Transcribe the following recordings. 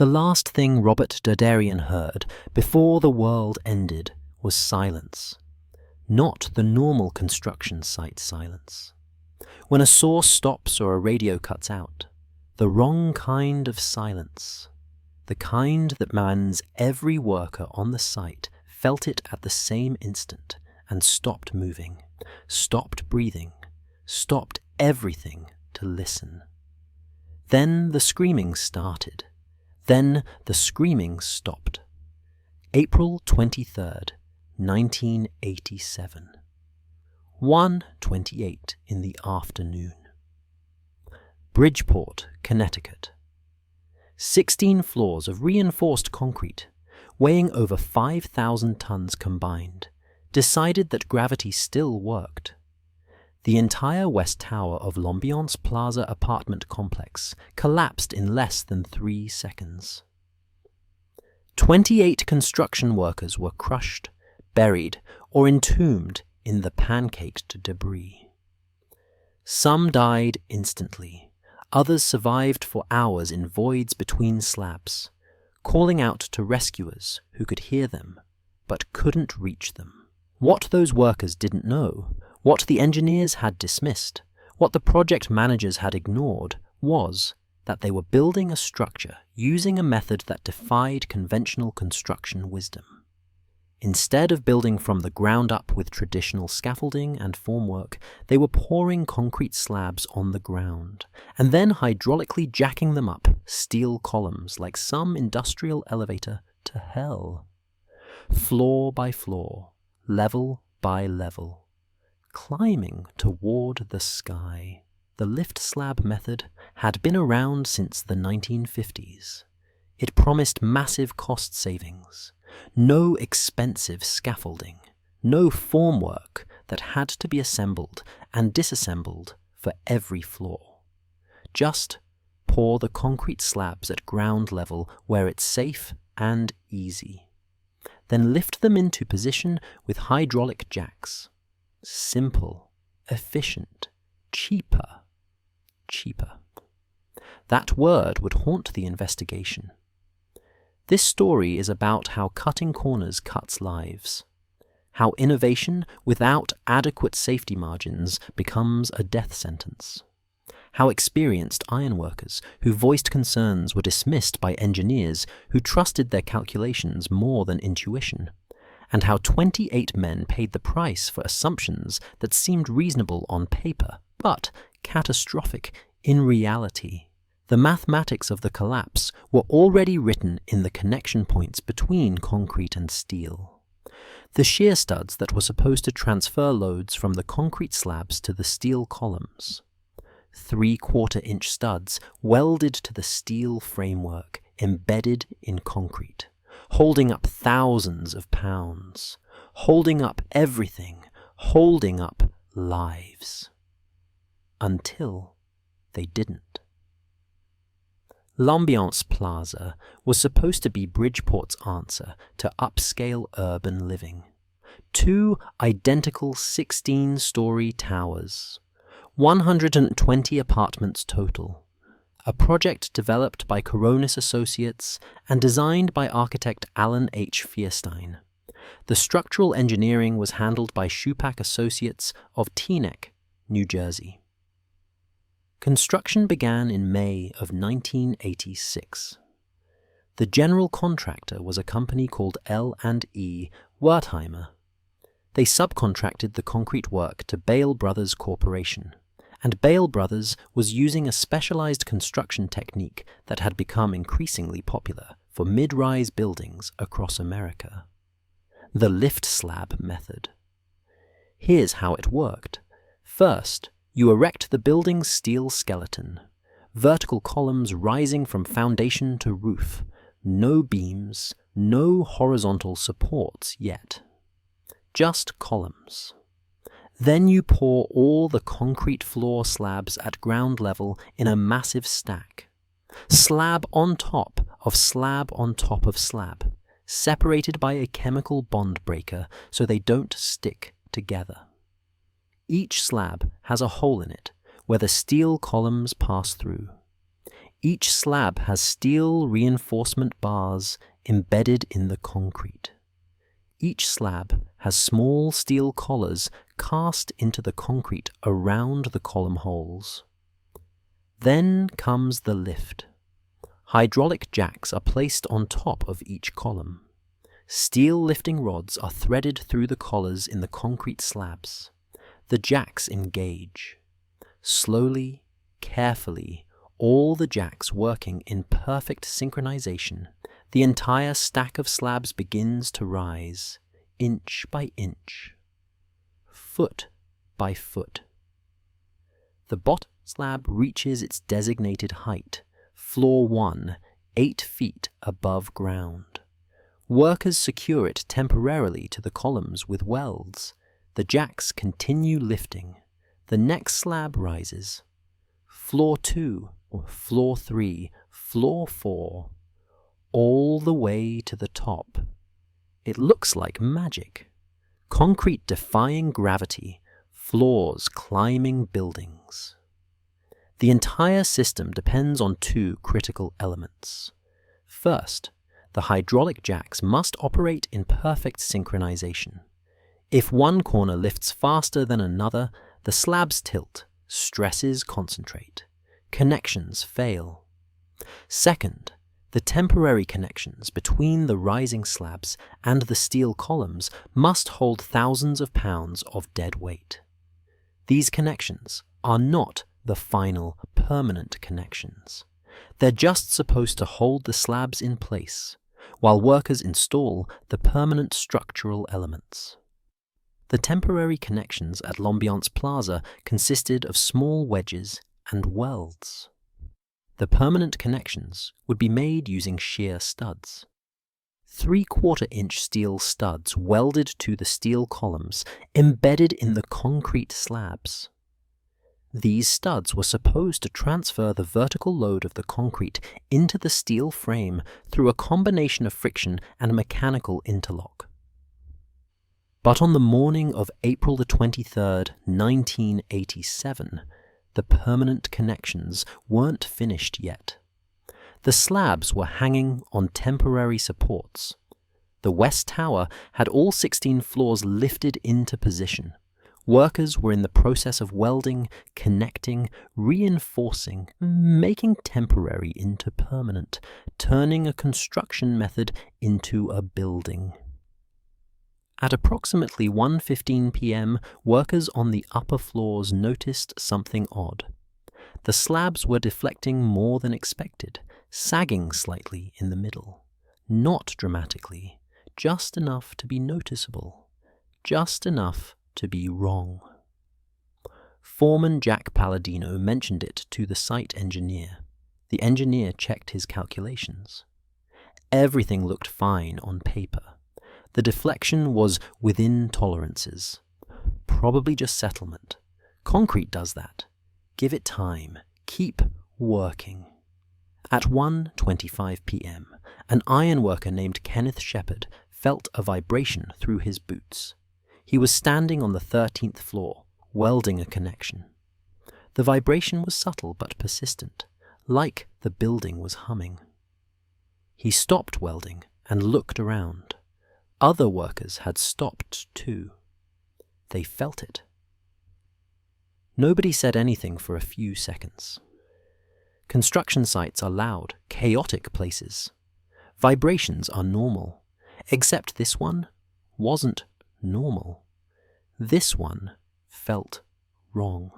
The last thing Robert Derderian heard before the world ended was silence. Not the normal construction site silence. When a saw stops or a radio cuts out, the wrong kind of silence. The kind that means every worker on the site felt it at the same instant and stopped moving, stopped breathing, stopped everything to listen. Then the screaming started. Then the screaming stopped. April 23rd, 1987. 1:28 in the afternoon. Bridgeport, Connecticut. 16 floors of reinforced concrete, weighing over 5,000 tons combined, decided that gravity still worked. The entire west tower of L'Ambiance Plaza apartment complex collapsed in less than 3 seconds. 28 construction workers were crushed, buried, or entombed in the pancaked debris. Some died instantly. Others survived for hours in voids between slabs, calling out to rescuers who could hear them but couldn't reach them. What those workers didn't know, what the engineers had dismissed, what the project managers had ignored, was that they were building a structure using a method that defied conventional construction wisdom. Instead of building from the ground up with traditional scaffolding and formwork, they were pouring concrete slabs on the ground, and then hydraulically jacking them up steel columns like some industrial elevator to hell. Floor by floor, level by level, climbing toward the sky. The Lift-Slab method had been around since the 1950s. It promised massive cost savings, no expensive scaffolding, no formwork that had to be assembled and disassembled for every floor. Just pour the concrete slabs at ground level where it's safe and easy. Then lift them into position with hydraulic jacks. Simple, efficient, cheaper. That word would haunt the investigation. This story is about how cutting corners cuts lives, how innovation without adequate safety margins becomes a death sentence, how experienced ironworkers who voiced concerns were dismissed by engineers who trusted their calculations more than intuition, and how 28 men paid the price for assumptions that seemed reasonable on paper, but catastrophic in reality. The mathematics of the collapse were already written in the connection points between concrete and steel. The shear studs that were supposed to transfer loads from the concrete slabs to the steel columns. 3/4-inch studs welded to the steel framework, embedded in concrete, holding up thousands of pounds, holding up everything, holding up lives. Until they didn't. L'Ambiance Plaza was supposed to be Bridgeport's answer to upscale urban living. 2 identical 16-story towers, 120 apartments total. A project developed by Coronis Associates and designed by architect Alan H. Fierstein. The structural engineering was handled by Schupak Associates of Teaneck, New Jersey. Construction began in May of 1986. The general contractor was a company called L&E Wertheimer. They subcontracted the concrete work to Bale Brothers Corporation, and Bale Brothers was using a specialized construction technique that had become increasingly popular for mid-rise buildings across America. The Lift-Slab method. Here's how it worked. First, you erect the building's steel skeleton, vertical columns rising from foundation to roof, no beams, no horizontal supports yet. Just columns. Then you pour all the concrete floor slabs at ground level in a massive stack. Slab on top of slab on top of slab, separated by a chemical bond breaker so they don't stick together. Each slab has a hole in it where the steel columns pass through. Each slab has steel reinforcement bars embedded in the concrete. Each slab has small steel collars cast into the concrete around the column holes. Then comes the lift. Hydraulic jacks are placed on top of each column. Steel lifting rods are threaded through the collars in the concrete slabs. The jacks engage. Slowly, carefully, all the jacks working in perfect synchronization, the entire stack of slabs begins to rise, inch by inch, foot by foot. The bottom slab reaches its designated height, floor 1, 8 feet above ground. Workers secure it temporarily to the columns with welds. The jacks continue lifting. The next slab rises. Floor 2, or floor 3, floor 4, all the way to the top. It looks like magic. Concrete defying gravity, floors climbing buildings. The entire system depends on 2 critical elements. First, the hydraulic jacks must operate in perfect synchronization. If one corner lifts faster than another, the slabs tilt, stresses concentrate, connections fail. Second, the temporary connections between the rising slabs and the steel columns must hold thousands of pounds of dead weight. These connections are not the final permanent connections. They're just supposed to hold the slabs in place, while workers install the permanent structural elements. The temporary connections at L'Ambiance Plaza consisted of small wedges and welds. The permanent connections would be made using shear studs. 3/4-inch steel studs welded to the steel columns, embedded in the concrete slabs. These studs were supposed to transfer the vertical load of the concrete into the steel frame through a combination of friction and mechanical interlock. But on the morning of April the 23rd, 1987, the permanent connections weren't finished yet. The slabs were hanging on temporary supports. The West Tower had all 16 floors lifted into position. Workers were in the process of welding, connecting, reinforcing, making temporary into permanent, turning a construction method into a building. At approximately 1:15 p.m., workers on the upper floors noticed something odd. The slabs were deflecting more than expected, sagging slightly in the middle. Not dramatically, just enough to be noticeable, just enough to be wrong. Foreman Jack Palladino mentioned it to the site engineer. The engineer checked his calculations. Everything looked fine on paper. The deflection was within tolerances. Probably just settlement. Concrete does that. Give it time. Keep working. At 1:25 p.m., an ironworker named Kenneth Shepard felt a vibration through his boots. He was standing on the 13th floor, welding a connection. The vibration was subtle but persistent, like the building was humming. He stopped welding and looked around. Other workers had stopped too. They felt it. Nobody said anything for a few seconds. Construction sites are loud, chaotic places. Vibrations are normal, except this one wasn't normal. This one felt wrong.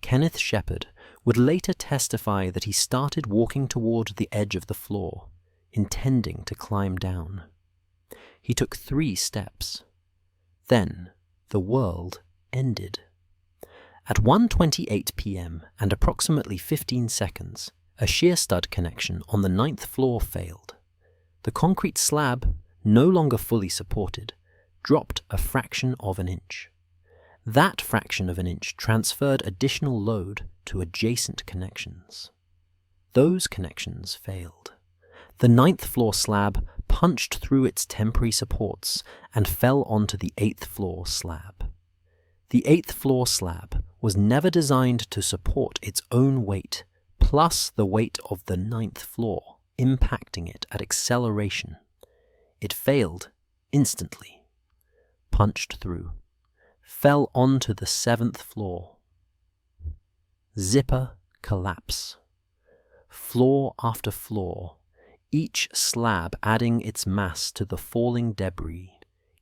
Kenneth Shepard would later testify that he started walking toward the edge of the floor, intending to climb down. He took 3 steps. Then the world ended. At 1:28 p.m. and approximately 15 seconds, a shear stud connection on the 9th floor failed. The concrete slab, no longer fully supported, dropped a fraction of an inch. That fraction of an inch transferred additional load to adjacent connections. Those connections failed. The 9th floor slab punched through its temporary supports and fell onto the 8th floor slab. The 8th floor slab was never designed to support its own weight, plus the weight of the 9th floor impacting it at acceleration. It failed instantly, punched through, fell onto the 7th floor. Zipper collapse. Floor after floor, each slab adding its mass to the falling debris,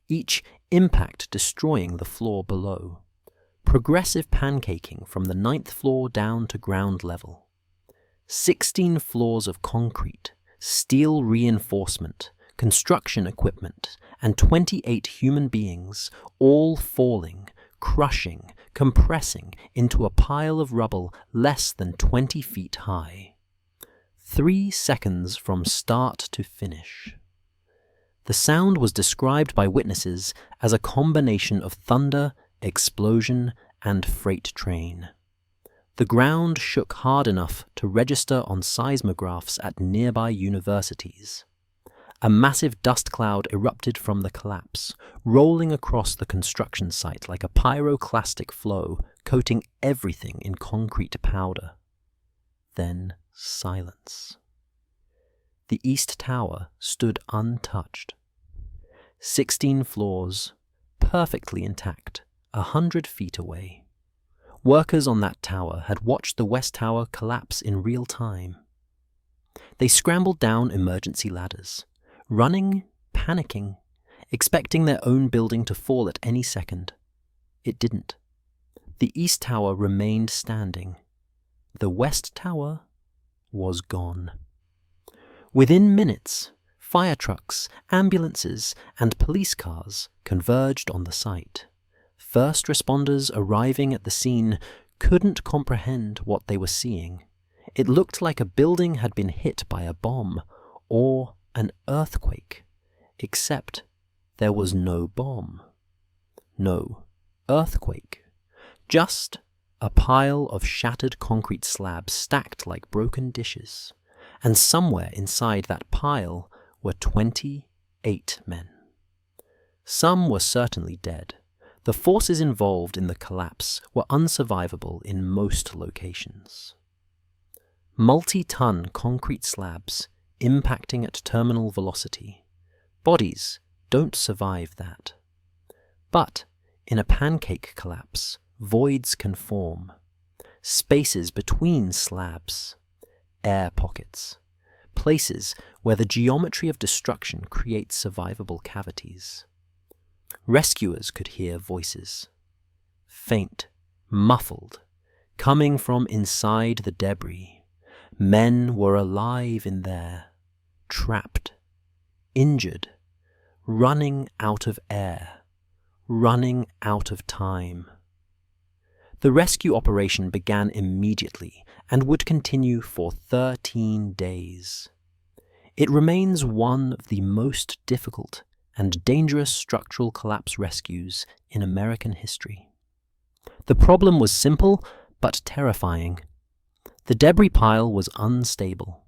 each impact destroying the floor below. Progressive pancaking from the 9th floor down to ground level. 16 floors of concrete, steel reinforcement, construction equipment, and 28 human beings, all falling, crushing, compressing into a pile of rubble less than 20 feet high. 3 seconds from start to finish. The sound was described by witnesses as a combination of thunder, explosion, and freight train. The ground shook hard enough to register on seismographs at nearby universities. A massive dust cloud erupted from the collapse, rolling across the construction site like a pyroclastic flow, coating everything in concrete powder. Then silence. The East Tower stood untouched. 16 floors, perfectly intact, 100 feet away. Workers on that tower had watched the West Tower collapse in real time. They scrambled down emergency ladders, running, panicking, expecting their own building to fall at any second. It didn't. The East Tower remained standing. The West Tower was gone. Within minutes, fire trucks, ambulances, and police cars converged on the site. First responders arriving at the scene couldn't comprehend what they were seeing. It looked like a building had been hit by a bomb or an earthquake, except there was no bomb, no earthquake, just a pile of shattered concrete slabs stacked like broken dishes, and somewhere inside that pile were 28 men. Some were certainly dead. The forces involved in the collapse were unsurvivable in most locations. Multi-ton concrete slabs impacting at terminal velocity. Bodies don't survive that. But in a pancake collapse, voids can form. Spaces between slabs. Air pockets. Places where the geometry of destruction creates survivable cavities. Rescuers could hear voices. Faint, muffled, coming from inside the debris. Men were alive in there, trapped, injured, running out of air, running out of time. The rescue operation began immediately and would continue for 13 days. It remains one of the most difficult and dangerous structural collapse rescues in American history. The problem was simple but terrifying. The debris pile was unstable.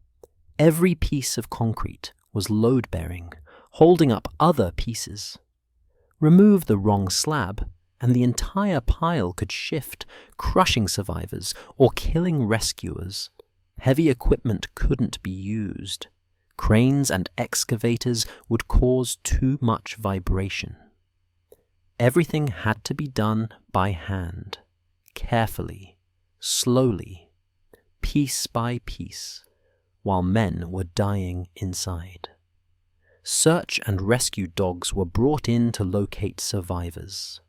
Every piece of concrete was load-bearing, holding up other pieces. Remove the wrong slab, and the entire pile could shift, crushing survivors or killing rescuers. Heavy equipment couldn't be used. Cranes and excavators would cause too much vibration. Everything had to be done by hand, carefully, slowly, piece by piece, while men were dying inside. Search and rescue dogs were brought in to locate survivors.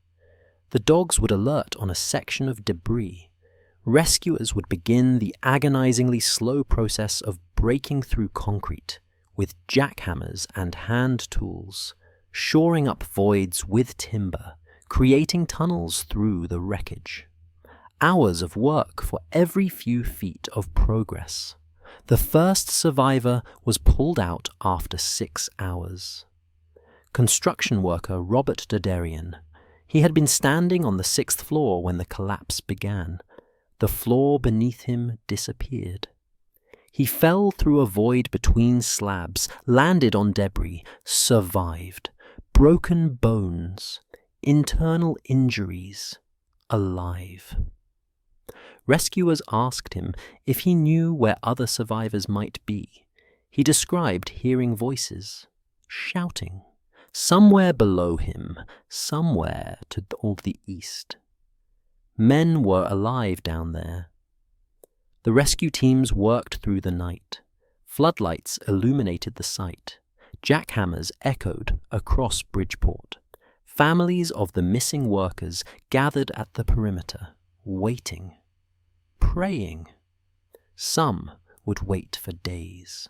The dogs would alert on a section of debris. Rescuers would begin the agonizingly slow process of breaking through concrete with jackhammers and hand tools, shoring up voids with timber, creating tunnels through the wreckage. Hours of work for every few feet of progress. The first survivor was pulled out after 6 hours. Construction worker Robert Derderian. He had been standing on the 6th floor when the collapse began. The floor beneath him disappeared. He fell through a void between slabs, landed on debris, survived. Broken bones, internal injuries, alive. Rescuers asked him if he knew where other survivors might be. He described hearing voices, shouting, somewhere below him, somewhere to all the east. Men were alive down there. The rescue teams worked through the night. Floodlights illuminated the site. Jackhammers echoed across Bridgeport. Families of the missing workers gathered at the perimeter, waiting, praying. Some would wait for days.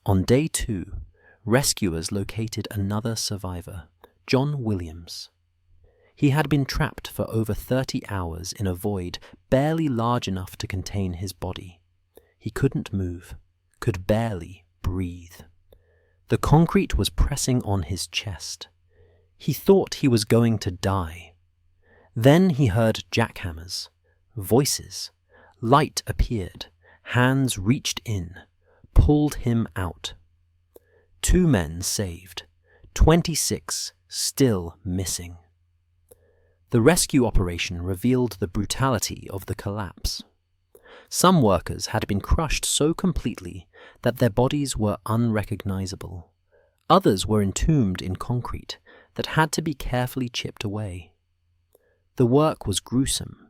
On day 2, rescuers located another survivor, John Williams. He had been trapped for over 30 hours in a void barely large enough to contain his body. He couldn't move, could barely breathe. The concrete was pressing on his chest. He thought he was going to die. Then he heard jackhammers, voices. Light appeared. Hands reached in, pulled him out. 2 men saved. 26 still missing. The rescue operation revealed the brutality of the collapse. Some workers had been crushed so completely that their bodies were unrecognizable. Others were entombed in concrete that had to be carefully chipped away. The work was gruesome,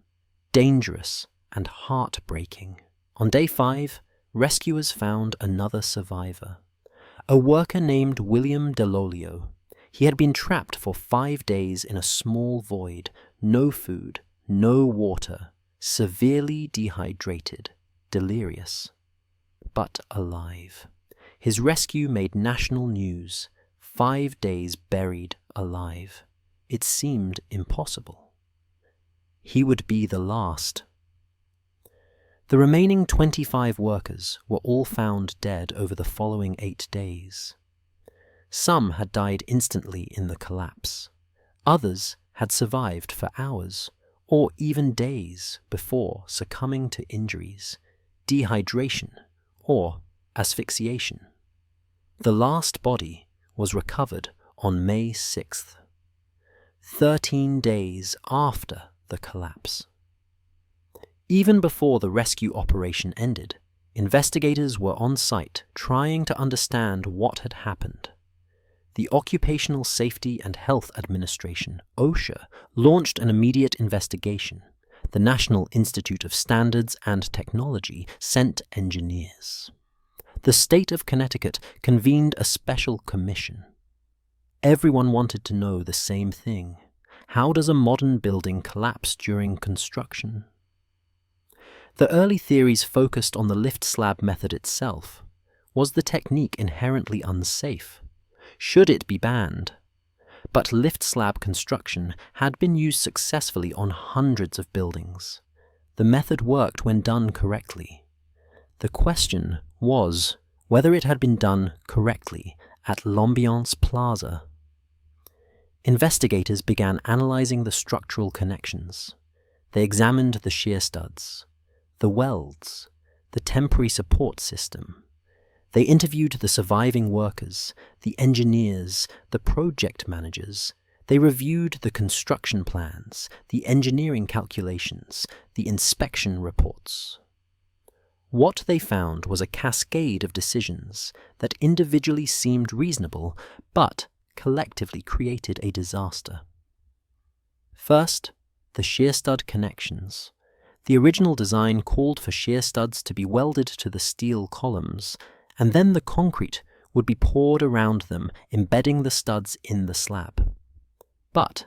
dangerous, and heartbreaking. On day 5, rescuers found another survivor, a worker named William Delolio. He had been trapped for 5 days in a small void, no food, no water, severely dehydrated, delirious, but alive. His rescue made national news. 5 days buried alive. It seemed impossible. He would be the last. The remaining 25 workers were all found dead over the following 8 days. Some had died instantly in the collapse. Others had survived for hours or even days before succumbing to injuries, dehydration, or asphyxiation. The last body was recovered on May 6th, 13 days after the collapse. Even before the rescue operation ended, investigators were on site trying to understand what had happened. The Occupational Safety and Health Administration, OSHA, launched an immediate investigation. The National Institute of Standards and Technology sent engineers. The state of Connecticut convened a special commission. Everyone wanted to know the same thing. How does a modern building collapse during construction? The early theories focused on the lift-slab method itself. Was the technique inherently unsafe? Should it be banned? But lift-slab construction had been used successfully on hundreds of buildings. The method worked when done correctly. The question was whether it had been done correctly at L'Ambiance Plaza. Investigators began analyzing the structural connections. They examined the shear studs, the welds, the temporary support system. They interviewed the surviving workers, the engineers, the project managers. They reviewed the construction plans, the engineering calculations, the inspection reports. What they found was a cascade of decisions that individually seemed reasonable, but collectively created a disaster. First, the shear stud connections. The original design called for shear studs to be welded to the steel columns, and then the concrete would be poured around them, embedding the studs in the slab. But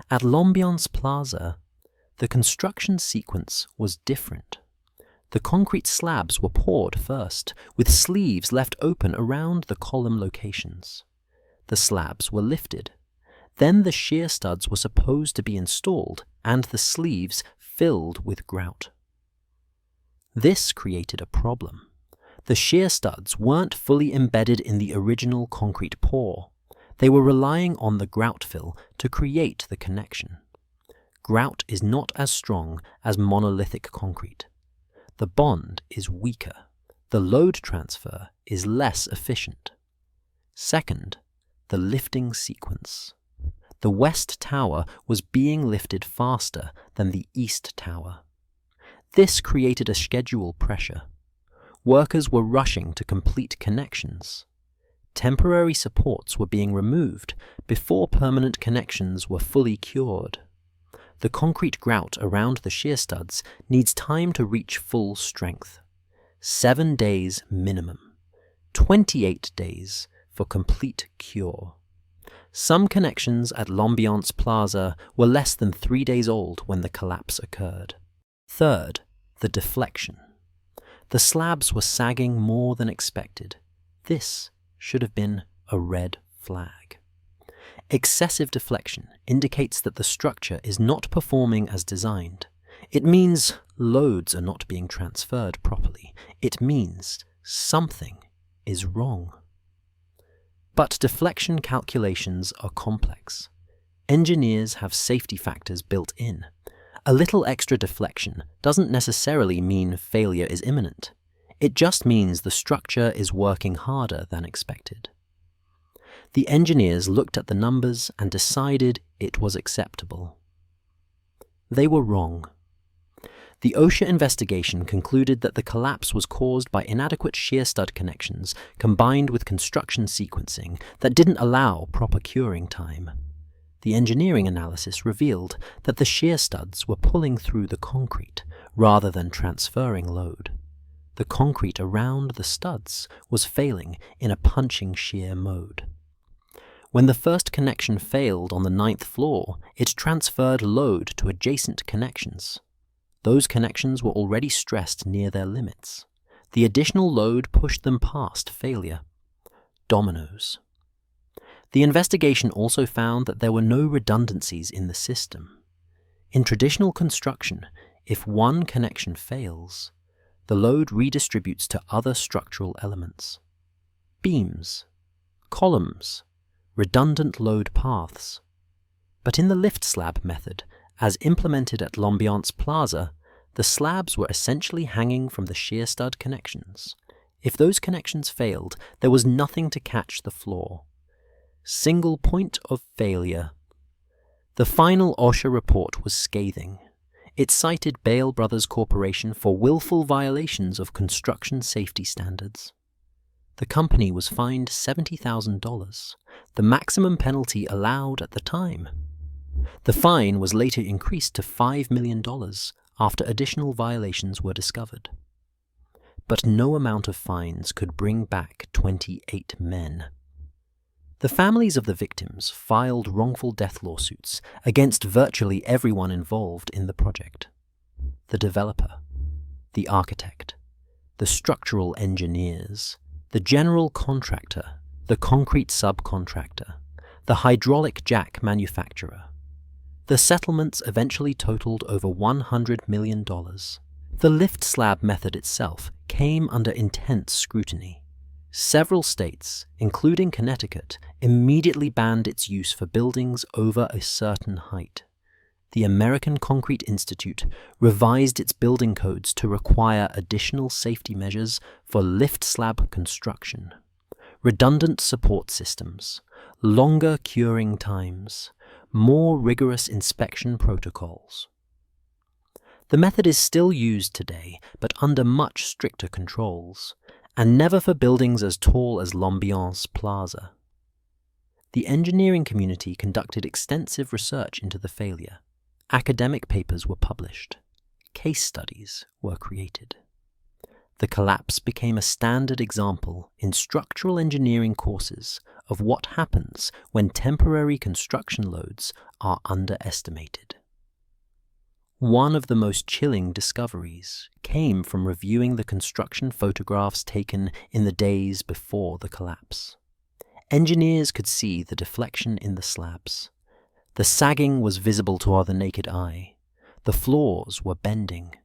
at L'Ambiance Plaza, the construction sequence was different. The concrete slabs were poured first, with sleeves left open around the column locations. The slabs were lifted. Then the shear studs were supposed to be installed, and the sleeves filled with grout. This created a problem. The shear studs weren't fully embedded in the original concrete pour. They were relying on the grout fill to create the connection. Grout is not as strong as monolithic concrete. The bond is weaker. The load transfer is less efficient. Second, the lifting sequence. The west tower was being lifted faster than the east tower. This created a schedule pressure. Workers were rushing to complete connections. Temporary supports were being removed before permanent connections were fully cured. The concrete grout around the shear studs needs time to reach full strength. 7 days minimum. 28 days for complete cure. Some connections at L'Ambiance Plaza were less than 3 days old when the collapse occurred. Third, the deflection. The slabs were sagging more than expected. This should have been a red flag. Excessive deflection indicates that the structure is not performing as designed. It means loads are not being transferred properly. It means something is wrong. But deflection calculations are complex. Engineers have safety factors built in. A little extra deflection doesn't necessarily mean failure is imminent. It just means the structure is working harder than expected. The engineers looked at the numbers and decided it was acceptable. They were wrong. The OSHA investigation concluded that the collapse was caused by inadequate shear stud connections combined with construction sequencing that didn't allow proper curing time. The engineering analysis revealed that the shear studs were pulling through the concrete rather than transferring load. The concrete around the studs was failing in a punching shear mode. When the first connection failed on the 9th floor, it transferred load to adjacent connections. Those connections were already stressed near their limits. The additional load pushed them past failure. Dominoes. The investigation also found that there were no redundancies in the system. In traditional construction, if one connection fails, the load redistributes to other structural elements. Beams, columns, redundant load paths. But in the Lift-Slab method, as implemented at L'Ambiance Plaza, the slabs were essentially hanging from the shear stud connections. If those connections failed, there was nothing to catch the floor. Single point of failure. The final OSHA report was scathing. It cited Bale Brothers Corporation for willful violations of construction safety standards. The company was fined $70,000, the maximum penalty allowed at the time. The fine was later increased to $5 million after additional violations were discovered. But no amount of fines could bring back 28 men. The families of the victims filed wrongful death lawsuits against virtually everyone involved in the project. The developer, the architect, the structural engineers, the general contractor, the concrete subcontractor, the hydraulic jack manufacturer. The settlements eventually totaled over $100 million. The Lift-Slab method itself came under intense scrutiny. Several states, including Connecticut, immediately banned its use for buildings over a certain height. The American Concrete Institute revised its building codes to require additional safety measures for lift-slab construction, redundant support systems, longer curing times, more rigorous inspection protocols. The method is still used today, but under much stricter controls, and never for buildings as tall as L'Ambiance Plaza. The engineering community conducted extensive research into the failure. Academic papers were published. Case studies were created. The collapse became a standard example in structural engineering courses of what happens when temporary construction loads are underestimated. One of the most chilling discoveries came from reviewing the construction photographs taken in the days before the collapse. Engineers could see the deflection in the slabs. The sagging was visible to the naked eye. The floors were bending.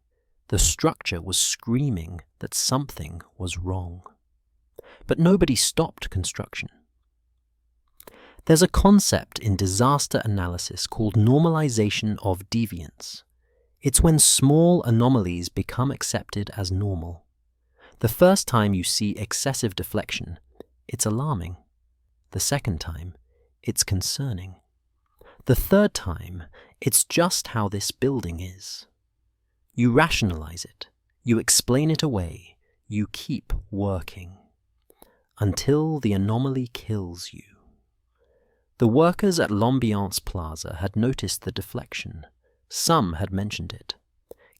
The structure was screaming that something was wrong. But nobody stopped construction. There's a concept in disaster analysis called normalization of deviance. It's when small anomalies become accepted as normal. The first time you see excessive deflection, it's alarming. The second time, it's concerning. The third time, it's just how this building is. You rationalize it, you explain it away, you keep working. Until the anomaly kills you. The workers at L'Ambiance Plaza had noticed the deflection. Some had mentioned it.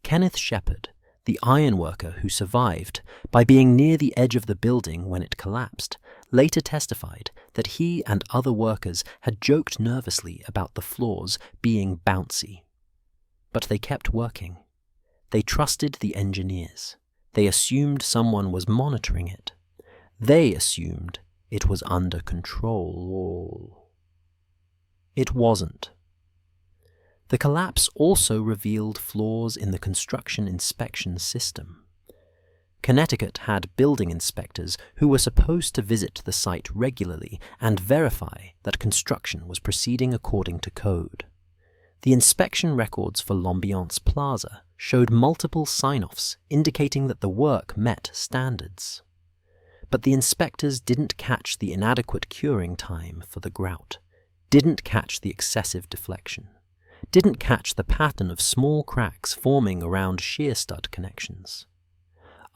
Kenneth Shepard, the ironworker who survived by being near the edge of the building when it collapsed, later testified that he and other workers had joked nervously about the floors being bouncy. But they kept working. They trusted the engineers. They assumed someone was monitoring it. They assumed it was under control. It wasn't. The collapse also revealed flaws in the construction inspection system. Connecticut had building inspectors who were supposed to visit the site regularly and verify that construction was proceeding according to code. The inspection records for L'Ambiance Plaza showed multiple sign-offs indicating that the work met standards. But the inspectors didn't catch the inadequate curing time for the grout, didn't catch the excessive deflection, didn't catch the pattern of small cracks forming around shear stud connections.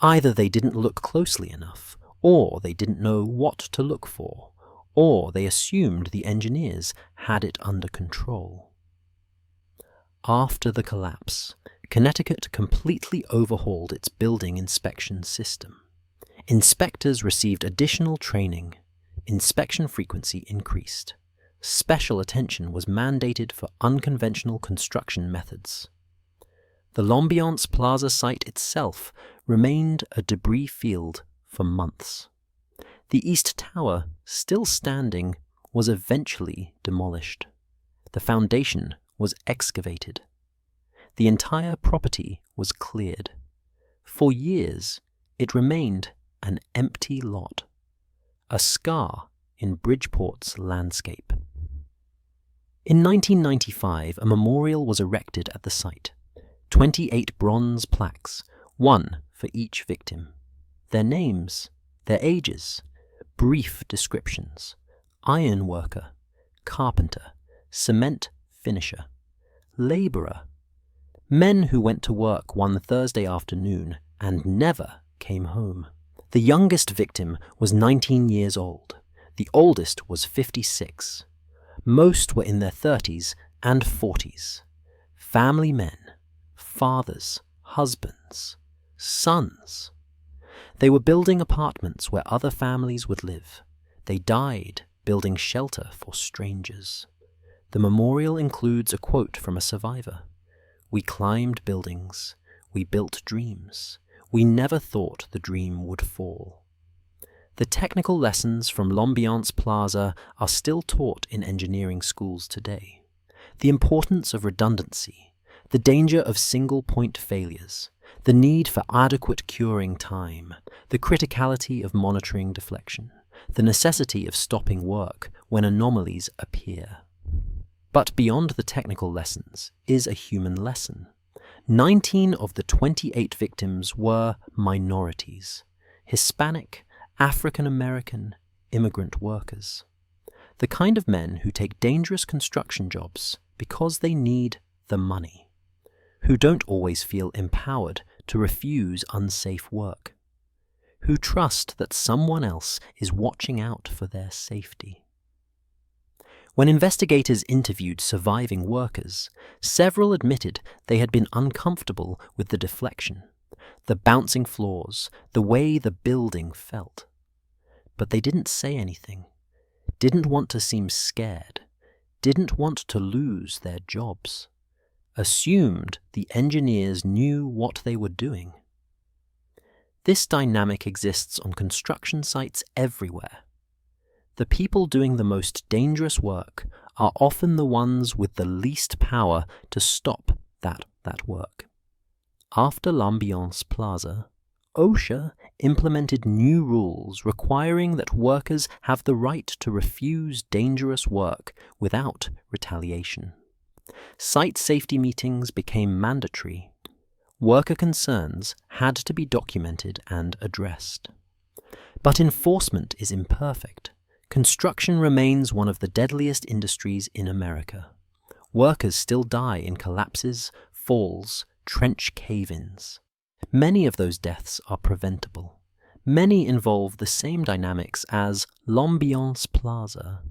Either they didn't look closely enough, or they didn't know what to look for, or they assumed the engineers had it under control. After the collapse, Connecticut completely overhauled its building inspection system. Inspectors received additional training. Inspection frequency increased. Special attention was mandated for unconventional construction methods. The L'Ambiance Plaza site itself remained a debris field for months. The East Tower, still standing, was eventually demolished. The foundation was excavated. The entire property was cleared. For years, it remained an empty lot, a scar in Bridgeport's landscape. In 1995, a memorial was erected at the site. 28 bronze plaques, one for each victim. Their names, their ages, brief descriptions: iron worker, carpenter, cement finisher, laborer, men who went to work one Thursday afternoon and never came home. The youngest victim was 19 years old. The oldest was 56. Most were in their 30s and 40s. Family men, fathers, husbands, sons. They were building apartments where other families would live. They died building shelter for strangers. The memorial includes a quote from a survivor. "We climbed buildings. We built dreams. We never thought the dream would fall." The technical lessons from L'Ambiance Plaza are still taught in engineering schools today. The importance of redundancy, the danger of single-point failures, the need for adequate curing time, the criticality of monitoring deflection, the necessity of stopping work when anomalies appear. But beyond the technical lessons is a human lesson. 19 of the 28 victims were minorities: Hispanic, African American, immigrant workers. The kind of men who take dangerous construction jobs because they need the money, who don't always feel empowered to refuse unsafe work, who trust that someone else is watching out for their safety. When investigators interviewed surviving workers, several admitted they had been uncomfortable with the deflection, the bouncing floors, the way the building felt. But they didn't say anything, didn't want to seem scared, didn't want to lose their jobs, assumed the engineers knew what they were doing. This dynamic exists on construction sites everywhere. The people doing the most dangerous work are often the ones with the least power to stop that work. After L'Ambiance Plaza, OSHA implemented new rules requiring that workers have the right to refuse dangerous work without retaliation. Site safety meetings became mandatory. Worker concerns had to be documented and addressed. But enforcement is imperfect. Construction remains one of the deadliest industries in America. Workers still die in collapses, falls, trench cave-ins. Many of those deaths are preventable. Many involve the same dynamics as L'Ambiance Plaza.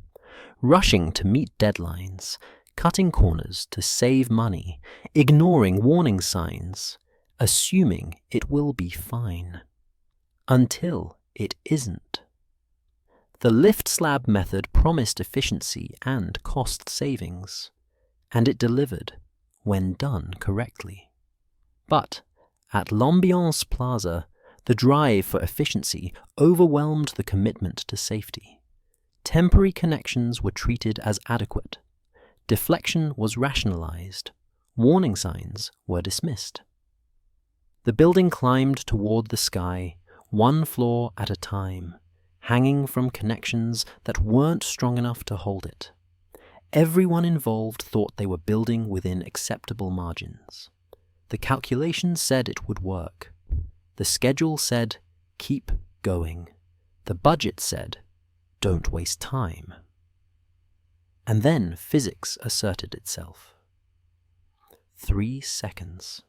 Rushing to meet deadlines, cutting corners to save money, ignoring warning signs, assuming it will be fine. Until it isn't. The Lift-Slab method promised efficiency and cost savings, and it delivered when done correctly. But at L'Ambiance Plaza, the drive for efficiency overwhelmed the commitment to safety. Temporary connections were treated as adequate. Deflection was rationalized. Warning signs were dismissed. The building climbed toward the sky, one floor at a time, hanging from connections that weren't strong enough to hold it. Everyone involved thought they were building within acceptable margins. The calculations said it would work. The schedule said, keep going. The budget said, don't waste time. And then physics asserted itself. 3 seconds.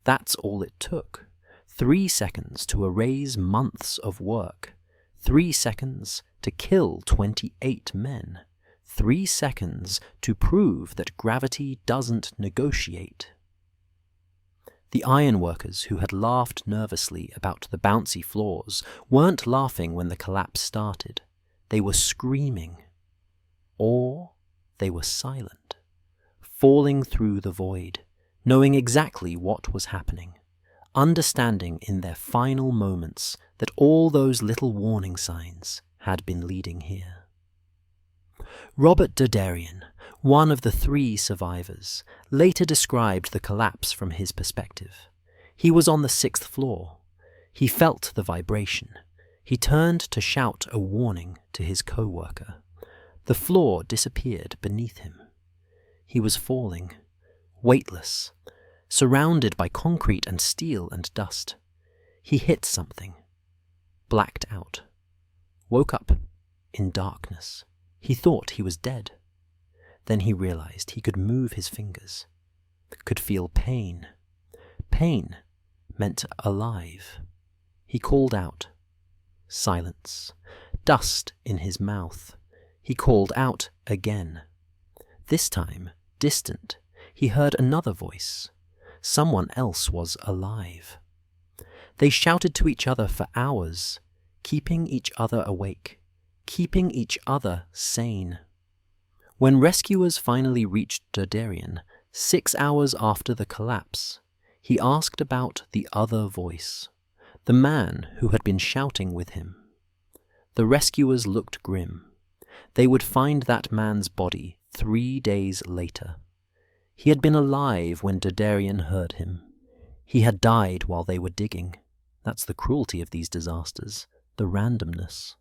That's all it took. 3 seconds to erase months of work. 3 seconds to kill 28 men. 3 seconds to prove that gravity doesn't negotiate. The ironworkers who had laughed nervously about the bouncy floors weren't laughing when the collapse started. They were screaming. Or they were silent, falling through the void, knowing exactly what was happening, understanding in their final moments that all those little warning signs had been leading here. Robert Derderian, one of the 3 survivors, later described the collapse from his perspective. He was on the 6th floor. He felt the vibration. He turned to shout a warning to his co-worker. The floor disappeared beneath him. He was falling, weightless, surrounded by concrete and steel and dust. He hit something, blacked out, woke up in darkness. He thought he was dead. Then he realized he could move his fingers, could feel pain. Pain meant alive. He called out. Silence. Dust in his mouth. He called out again. This time, distant, he heard another voice. Someone else was alive. They shouted to each other for hours, keeping each other awake, keeping each other sane. When rescuers finally reached Derderian, 6 hours after the collapse, he asked about the other voice, the man who had been shouting with him. The rescuers looked grim. They would find that man's body 3 days later. He had been alive when Derderian heard him. He had died while they were digging. That's the cruelty of these disasters, the randomness.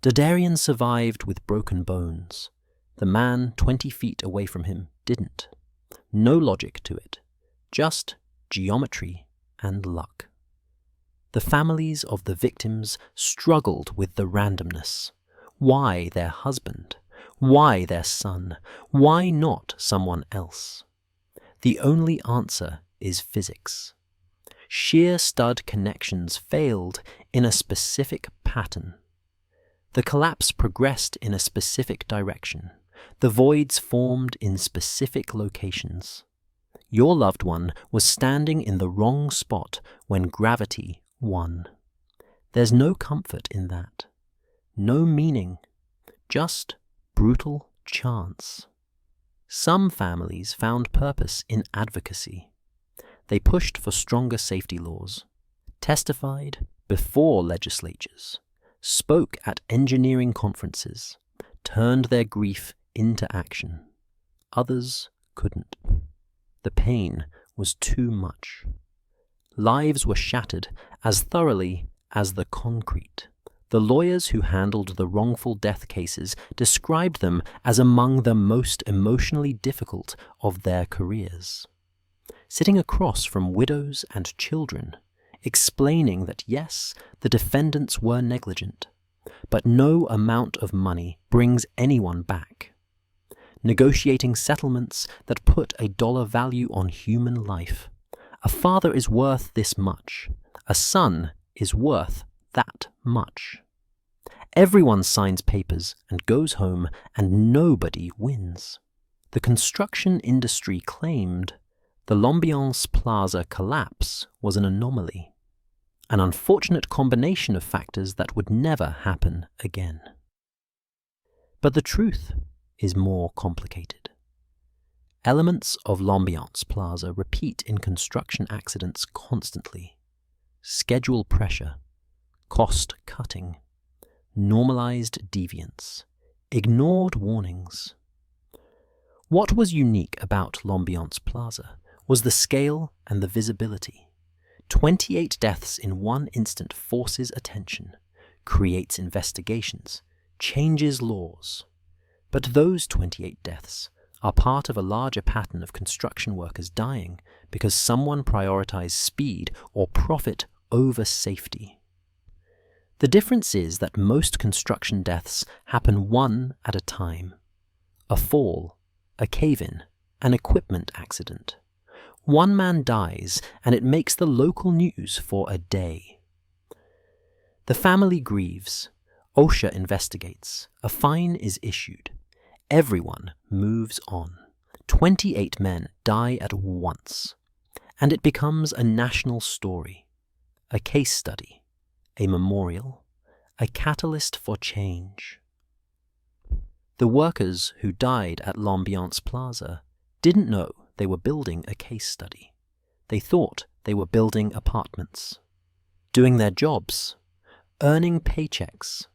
Derderian survived with broken bones. The man 20 feet away from him didn't. No logic to it, just geometry and luck. The families of the victims struggled with the randomness. Why their husband? Why their son? Why not someone else? The only answer is physics. Shear stud connections failed in a specific pattern. The collapse progressed in a specific direction. The voids formed in specific locations. Your loved one was standing in the wrong spot when gravity won. There's no comfort in that. No meaning. Just brutal chance. Some families found purpose in advocacy. They pushed for stronger safety laws, testified before legislatures, spoke at engineering conferences, turned their grief into action. Others couldn't. The pain was too much. Lives were shattered as thoroughly as the concrete. The lawyers who handled the wrongful death cases described them as among the most emotionally difficult of their careers. Sitting across from widows and children, explaining that yes, the defendants were negligent, but no amount of money brings anyone back. negotiating settlements that put a dollar value on human life. A father is worth this much. A son is worth that much. Everyone signs papers and goes home, and nobody wins. The construction industry claimed the L'Ambiance Plaza collapse was an anomaly, an unfortunate combination of factors that would never happen again. But the truth is more complicated. Elements of L'Ambiance Plaza repeat in construction accidents constantly. Schedule pressure, cost cutting, normalized deviance, ignored warnings. What was unique about L'Ambiance Plaza was the scale and the visibility. 28 deaths in one instant forces attention, creates investigations, changes laws. But those 28 deaths are part of a larger pattern of construction workers dying because someone prioritized speed or profit over safety. The difference is that most construction deaths happen one at a time. A fall, a cave-in, an equipment accident. One man dies and it makes the local news for a day. The family grieves. OSHA investigates. A fine is issued. Everyone moves on. 28 men die at once. And it becomes a national story, a case study, a memorial, a catalyst for change. The workers who died at L'Ambiance Plaza didn't know they were building a case study. They thought they were building apartments, doing their jobs, earning paychecks,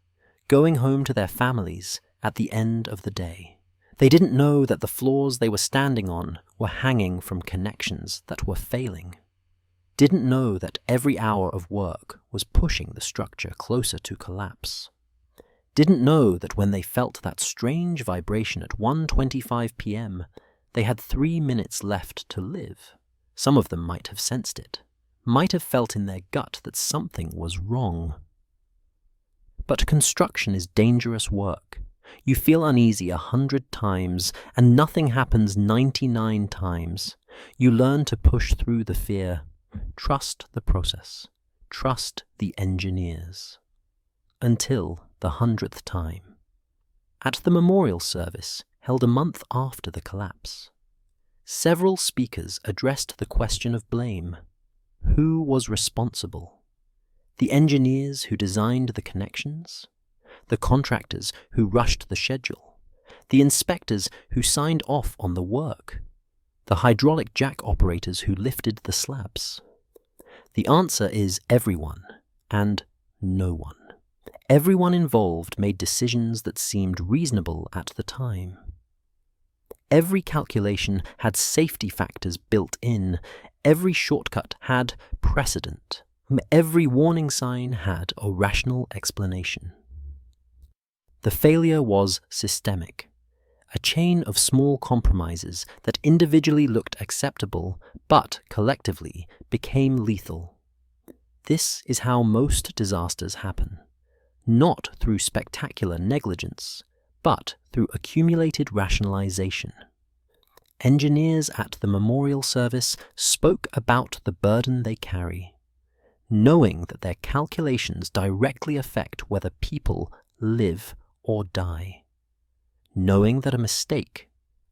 going home to their families at the end of the day. They didn't know that the floors they were standing on were hanging from connections that were failing. Didn't know that every hour of work was pushing the structure closer to collapse. Didn't know that when they felt that strange vibration at 1:25 p.m., they had 3 minutes left to live. Some of them might have sensed it, might have felt in their gut that something was wrong. But construction is dangerous work. You feel uneasy 100 times, and nothing happens 99 times. You learn to push through the fear. Trust the process. Trust the engineers. Until the 100th time. At the memorial service, held a month after the collapse, several speakers addressed the question of blame. Who was responsible? The engineers who designed the connections? The contractors who rushed the schedule? The inspectors who signed off on the work? The hydraulic jack operators who lifted the slabs? The answer is everyone and no one. Everyone involved made decisions that seemed reasonable at the time. Every calculation had safety factors built in. Every shortcut had precedent. Every warning sign had a rational explanation. The failure was systemic, a chain of small compromises that individually looked acceptable, but collectively became lethal. This is how most disasters happen. Not through spectacular negligence, but through accumulated rationalization. Engineers at the memorial service spoke about the burden they carry, knowing that their calculations directly affect whether people live or die, knowing that a mistake,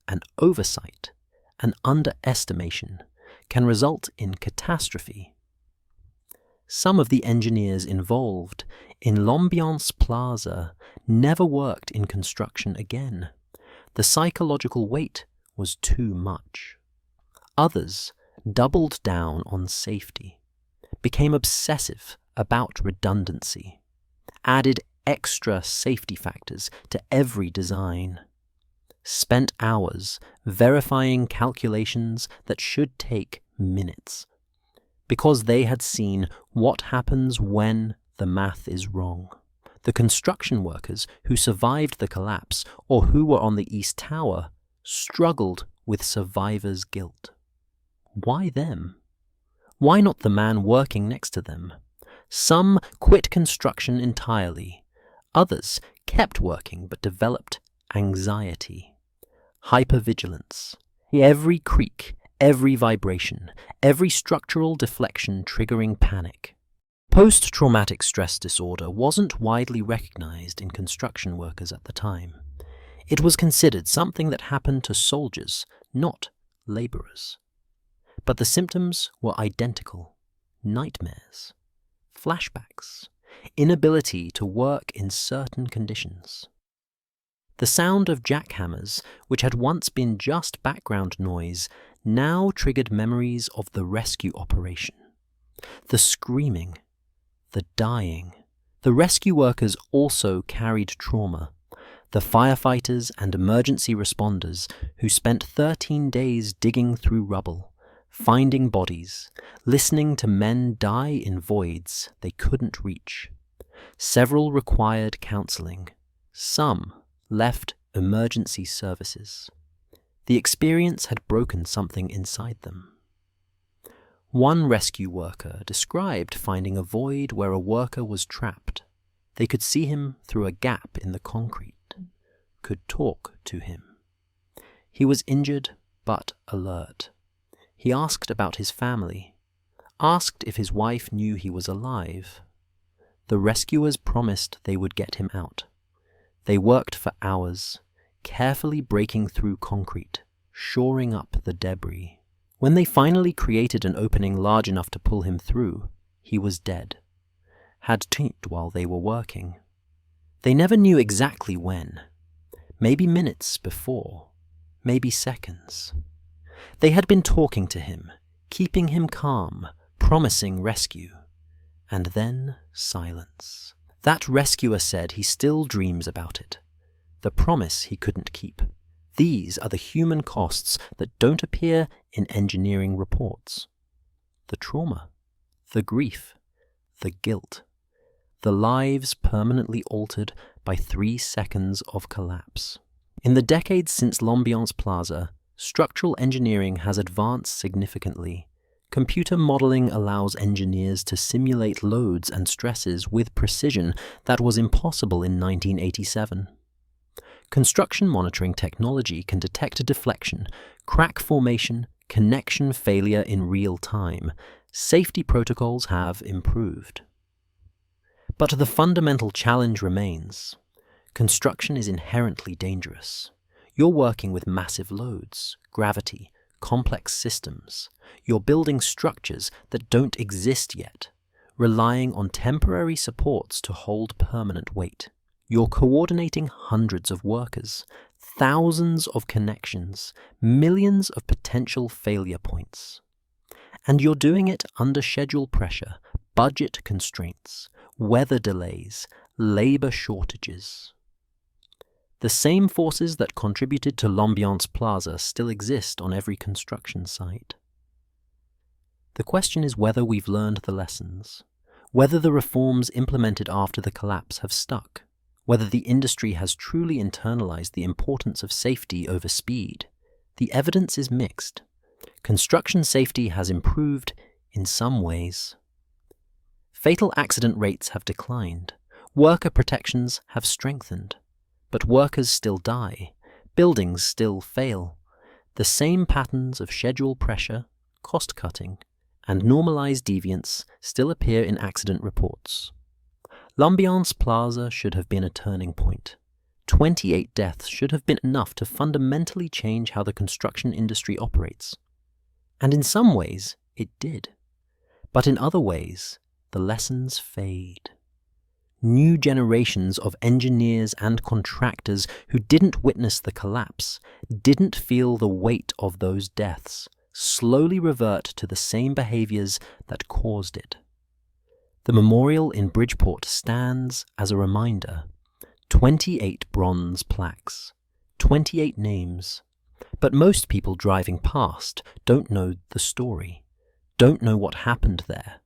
an oversight, an underestimation can result in catastrophe. Some of the engineers involved in L'Ambiance Plaza never worked in construction again. The psychological weight was too much. Others doubled down on safety, became obsessive about redundancy, added extra safety factors to every design, spent hours verifying calculations that should take minutes, because they had seen what happens when the math is wrong. The construction workers who survived the collapse or who were on the East Tower struggled with survivor's guilt. Why them? Why not the man working next to them? Some quit construction entirely. Others kept working but developed anxiety. hypervigilance. Every creak, every vibration, every structural deflection triggering panic. Post-traumatic stress disorder wasn't widely recognized in construction workers at the time. It was considered something that happened to soldiers, not laborers. But the symptoms were identical: nightmares, flashbacks, inability to work in certain conditions. The sound of jackhammers, which had once been just background noise, now triggered memories of the rescue operation. The screaming, the dying. The rescue workers also carried trauma. The firefighters and emergency responders who spent 13 days digging through rubble, finding bodies, listening to men die in voids they couldn't reach. Several required counseling. Some left emergency services. The experience had broken something inside them. One rescue worker described finding a void where a worker was trapped. They could see him through a gap in the concrete, could talk to him. He was injured but alert. He asked about his family, asked if his wife knew he was alive. The rescuers promised they would get him out. They worked for hours, carefully breaking through concrete, shoring up the debris. When they finally created an opening large enough to pull him through, he was dead. Had died while they were working. They never knew exactly when. Maybe minutes before, maybe seconds. They had been talking to him, keeping him calm, promising rescue. And then silence. That rescuer said he still dreams about it. The promise he couldn't keep. These are the human costs that don't appear in engineering reports. The trauma, the grief, the guilt. The lives permanently altered by 3 seconds of collapse. In the decades since L'Ambiance Plaza, structural engineering has advanced significantly. Computer modeling allows engineers to simulate loads and stresses with precision that was impossible in 1987. Construction monitoring technology can detect deflection, crack formation, connection failure in real time. Safety protocols have improved. But the fundamental challenge remains. Construction is inherently dangerous. You're working with massive loads, gravity, complex systems. You're building structures that don't exist yet, relying on temporary supports to hold permanent weight. You're coordinating hundreds of workers, thousands of connections, millions of potential failure points. And you're doing it under schedule pressure, budget constraints, weather delays, labor shortages. The same forces that contributed to L'Ambiance Plaza still exist on every construction site. The question is whether we've learned the lessons, whether the reforms implemented after the collapse have stuck, whether the industry has truly internalized the importance of safety over speed. The evidence is mixed. Construction safety has improved in some ways. Fatal accident rates have declined. Worker protections have strengthened. But workers still die. Buildings still fail. The same patterns of schedule pressure, cost-cutting, and normalized deviance still appear in accident reports. L'Ambiance Plaza should have been a turning point. 28 deaths should have been enough to fundamentally change how the construction industry operates. And in some ways, it did. But in other ways, the lessons fade. New generations of engineers and contractors who didn't witness the collapse, didn't feel the weight of those deaths, slowly revert to the same behaviors that caused it. The memorial in Bridgeport stands as a reminder. 28 bronze plaques, 28 names. But most people driving past don't know the story, don't know what happened there.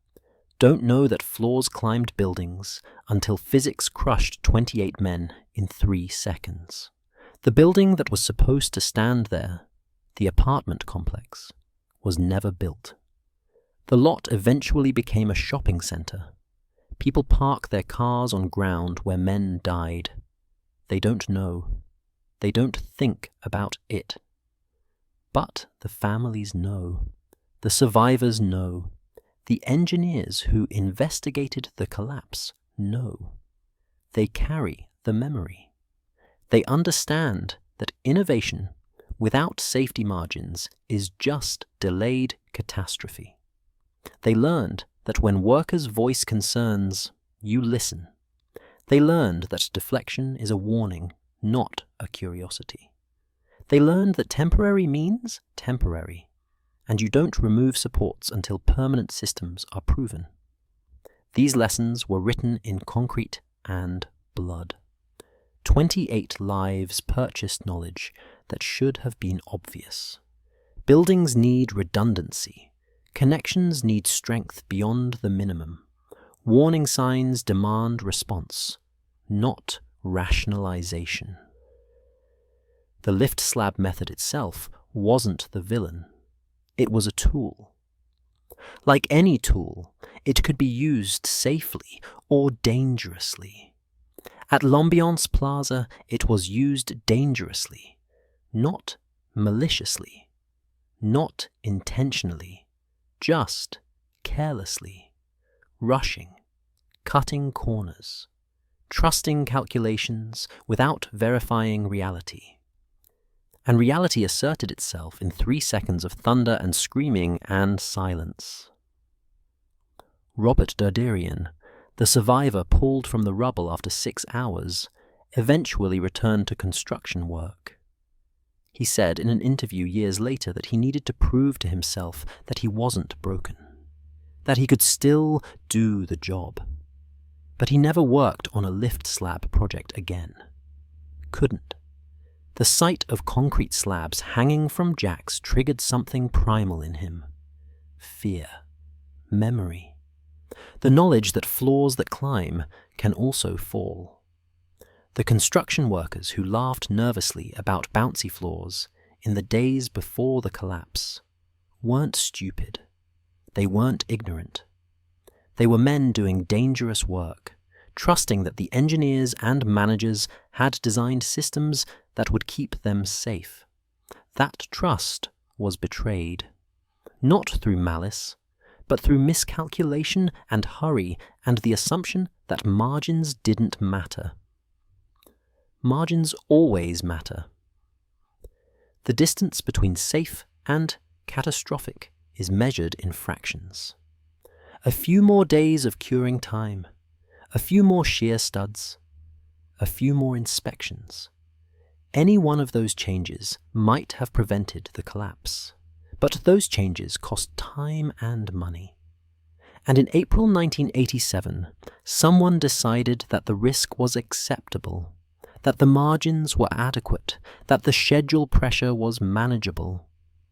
Don't know that floors climbed buildings until physics crushed 28 men in 3 seconds. The building that was supposed to stand there, the apartment complex, was never built. The lot eventually became a shopping center. People park their cars on ground where men died. They don't know. They don't think about it. But the families know. The survivors know. The engineers who investigated the collapse know. They carry the memory. They understand that innovation without safety margins is just delayed catastrophe. They learned that when workers voice concerns, you listen. They learned that deflection is a warning, not a curiosity. They learned that temporary means temporary, and you don't remove supports until permanent systems are proven. These lessons were written in concrete and blood. 28 lives purchased knowledge that should have been obvious. Buildings need redundancy. Connections need strength beyond the minimum. Warning signs demand response, not rationalization. The Lift-Slab method itself wasn't the villain. It was a tool. Like any tool, it could be used safely or dangerously. At L'Ambiance Plaza, it was used dangerously, not maliciously, not intentionally, just carelessly, rushing, cutting corners, trusting calculations without verifying reality. And reality asserted itself in 3 seconds of thunder and screaming and silence. Robert Derderian, the survivor pulled from the rubble after 6 hours, eventually returned to construction work. He said in an interview years later that he needed to prove to himself that he wasn't broken, that he could still do the job. But he never worked on a Lift-Slab project again. Couldn't. The sight of concrete slabs hanging from jacks triggered something primal in him. Fear. Memory. The knowledge that floors that climb can also fall. The construction workers who laughed nervously about bouncy floors in the days before the collapse weren't stupid. They weren't ignorant. They were men doing dangerous work, trusting that the engineers and managers had designed systems that would keep them safe. That trust was betrayed, not through malice, but through miscalculation and hurry and the assumption that margins didn't matter. Margins always matter. The distance between safe and catastrophic is measured in fractions. A few more days of curing time, a few more shear studs, a few more inspections. Any one of those changes might have prevented the collapse, but those changes cost time and money. And in April 1987, someone decided that the risk was acceptable, that the margins were adequate, that the schedule pressure was manageable.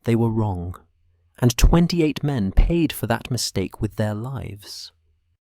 They were wrong, and 28 men paid for that mistake with their lives.